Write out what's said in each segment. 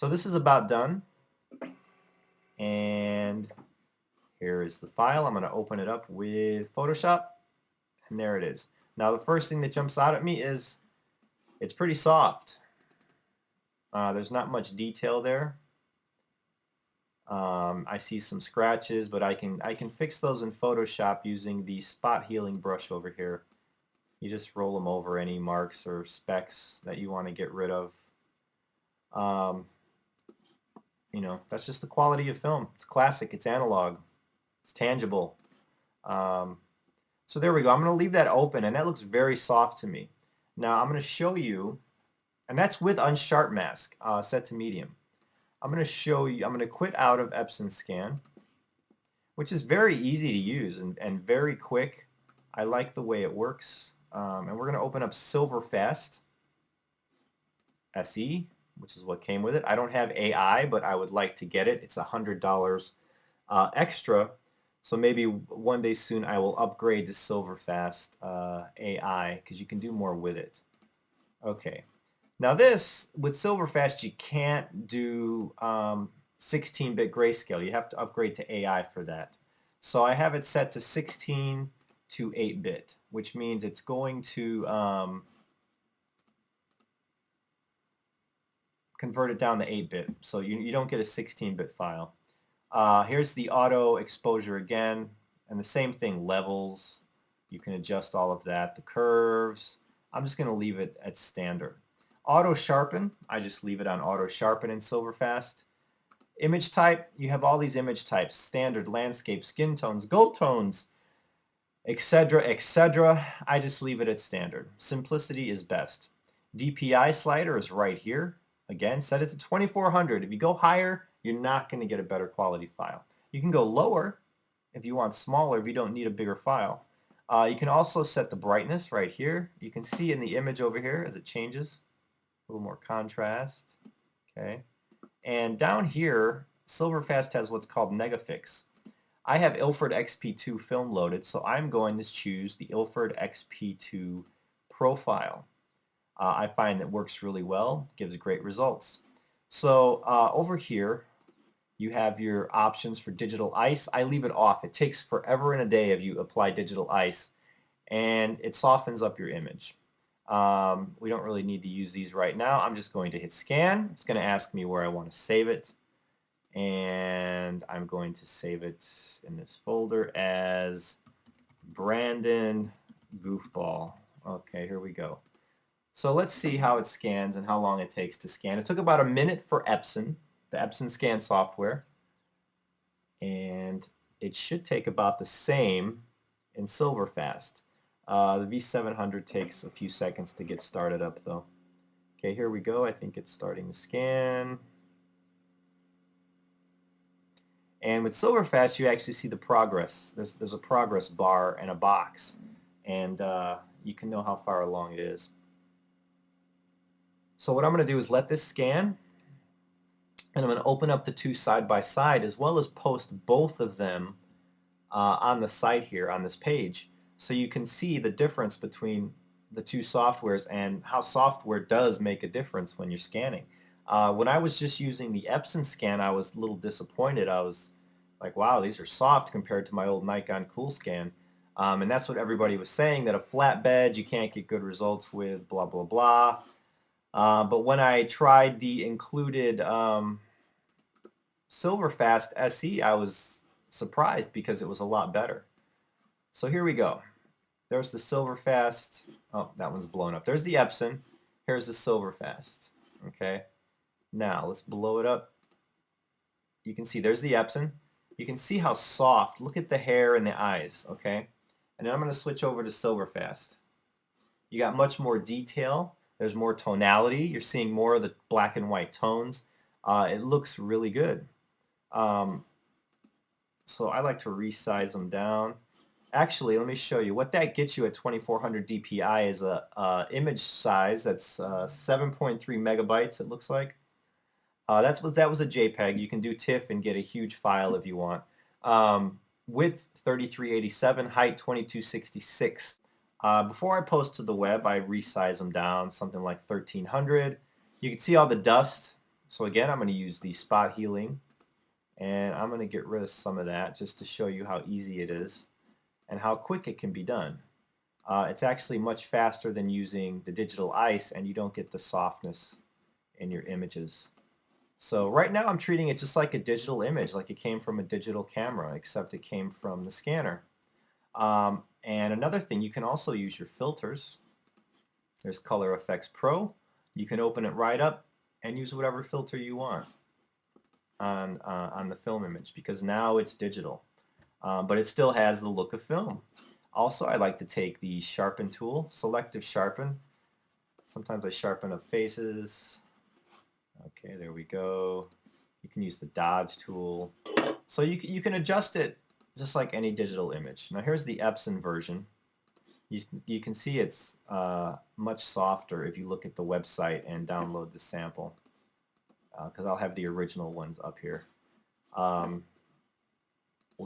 So this is about done, and here is the file. I'm going to open it up with Photoshop, and there it is. Now the first thing that jumps out at me is it's pretty soft. There's not much detail there. I see some scratches, but I can fix those in Photoshop using the spot healing brush over here. You just roll them over any marks or specks that you want to get rid of. You know, that's just the quality of film. It's classic, it's analog, it's tangible. So there we go. I'm going to leave that open, and that looks very soft to me. Now I'm going to show you, and that's with unsharp mask set to medium. I'm going to show you, I'm going to quit out of Epson Scan, which is very easy to use and very quick. I like the way it works. And we're going to open up Silverfast SE, which is what came with it. I don't have AI, but I would like to get it. It's $100 extra. So maybe one day soon I will upgrade to Silverfast AI because you can do more with it. Okay. Now this, with Silverfast, you can't do 16-bit grayscale. You have to upgrade to AI for that. So I have it set to 16 to 8-bit, which means it's going to convert it down to 8-bit. So you don't get a 16-bit file. Here's the auto exposure again, and the same thing, levels. You can adjust all of that. The curves, I'm just going to leave it at standard. Auto sharpen, I just leave it on auto sharpen in Silverfast. Image type, you have all these image types, standard, landscape, skin tones, gold tones, etc., etc. I just leave it at standard. Simplicity is best. DPI slider is right here. Again, set it to 2400. If you go higher, you're not going to get a better quality file. You can go lower if you want smaller, if you don't need a bigger file. You can also set the brightness right here. You can see in the image over here as it changes. A little more contrast. Okay. And down here, Silverfast has what's called Negafix. I have Ilford XP2 film loaded, so I'm going to choose the Ilford XP2 profile. I find that works really well, gives great results. So over here, you have your options for digital ice. I leave it off. It takes forever and a day if you apply digital ice, and it softens up your image. We don't really need to use these right now. I'm just going to hit scan. It's going to ask me where I want to save it. And I'm going to save it in this folder as Brandon Goofball. Okay, here we go. So let's see how it scans and how long it takes to scan. It took about a minute for Epson, the Epson scan software. And it should take about the same in Silverfast. The V700 takes a few seconds to get started up though. Okay, here we go. I think it's starting to scan. And with Silverfast, you actually see the progress. There's a progress bar and a box, and you can know how far along it is. So what I'm going to do is let this scan, and I'm going to open up the two side by side as well as post both of them on the site here on this page, so you can see the difference between the two softwares and how software does make a difference when you're scanning. When I was just using the Epson scan, I was a little disappointed. I was like, wow, these are soft compared to my old Nikon Coolscan. And that's what everybody was saying, that a flatbed you can't get good results with, blah, blah, blah. But when I tried the included Silverfast SE, I was surprised because it was a lot better. So here we go. There's the Silverfast. Oh, that one's blown up. There's the Epson. Here's the Silverfast. Okay. Now let's blow it up. You can see there's the Epson. You can see how soft. Look at the hair and the eyes. Okay. And then I'm going to switch over to Silverfast. You got much more detail. There's more tonality. You're seeing more of the black and white tones. It looks really good. So I like to resize them down. Actually, let me show you. What that gets you at 2400 DPI is a image size that's 7.3 megabytes, it looks like. That was a JPEG. You can do TIFF and get a huge file if you want. Width 3387, height 2266. Before I post to the web, I resize them down, something like 1300. You can see all the dust. So again, I'm going to use the spot healing, and I'm going to get rid of some of that just to show you how easy it is and how quick it can be done. It's actually much faster than using the digital ice, and you don't get the softness in your images. So right now I'm treating it just like a digital image, like it came from a digital camera, except it came from the scanner. And another thing, you can also use your filters. There's Color Effects Pro. You can open it right up and use whatever filter you want on the film image, because now it's digital. But it still has the look of film. Also, I like to take the sharpen tool, selective sharpen. Sometimes I sharpen up faces. Okay, there we go. You can use the dodge tool. So you can adjust it just like any digital image. Now here's the Epson version. You can see it's much softer if you look at the website and download the sample, because I'll have the original ones up here. We'll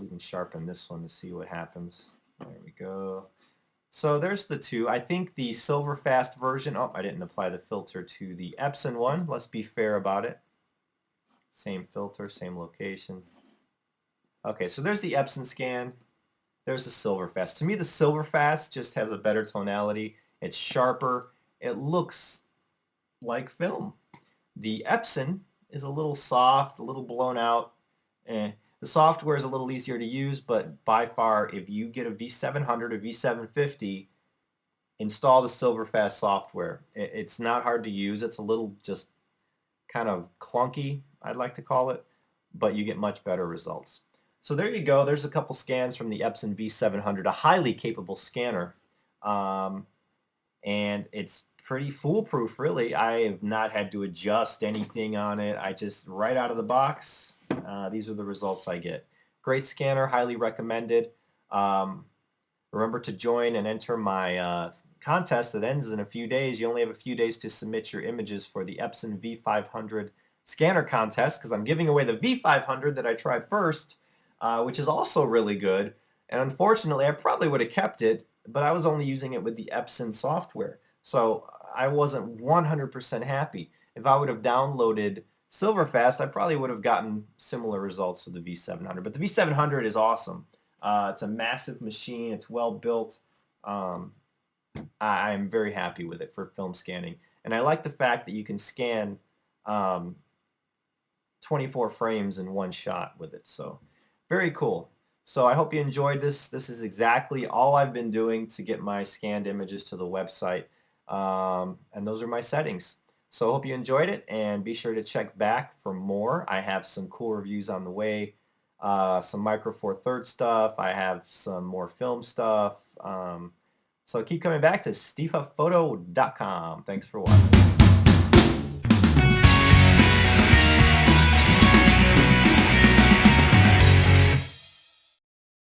even sharpen this one to see what happens. There we go. So there's the two. I think the Silverfast version, oh, I didn't apply the filter to the Epson one. Let's be fair about it. Same filter, same location. Okay, so there's the Epson scan. There's the Silverfast. To me, the Silverfast just has a better tonality. It's sharper. It looks like film. The Epson is a little soft, a little blown out. The software is a little easier to use, but by far, if you get a V700 or V750, install the Silverfast software. It's not hard to use. It's a little just kind of clunky, I'd like to call it, but you get much better results. So there you go. There's a couple scans from the Epson V700, a highly capable scanner. And it's pretty foolproof, really. I have not had to adjust anything on it. I just, right out of the box, these are the results I get. Great scanner, highly recommended. Remember to join and enter my contest that ends in a few days. You only have a few days to submit your images for the Epson V500 scanner contest, because I'm giving away the V500 that I tried first, which is also really good. And unfortunately, I probably would have kept it, but I was only using it with the Epson software. So I wasn't 100% happy. If I would have downloaded Silverfast, I probably would have gotten similar results to the V700. But the V700 is awesome. It's a massive machine. It's well built. I'm very happy with it for film scanning. And I like the fact that you can scan 24 frames in one shot with it. So very cool. So I hope you enjoyed this. This is exactly all I've been doing to get my scanned images to the website. And those are my settings. So I hope you enjoyed it, and be sure to check back for more. I have some cool reviews on the way, some Micro Four Thirds stuff. I have some more film stuff. So keep coming back to SteveHuffPhoto.com. Thanks for watching.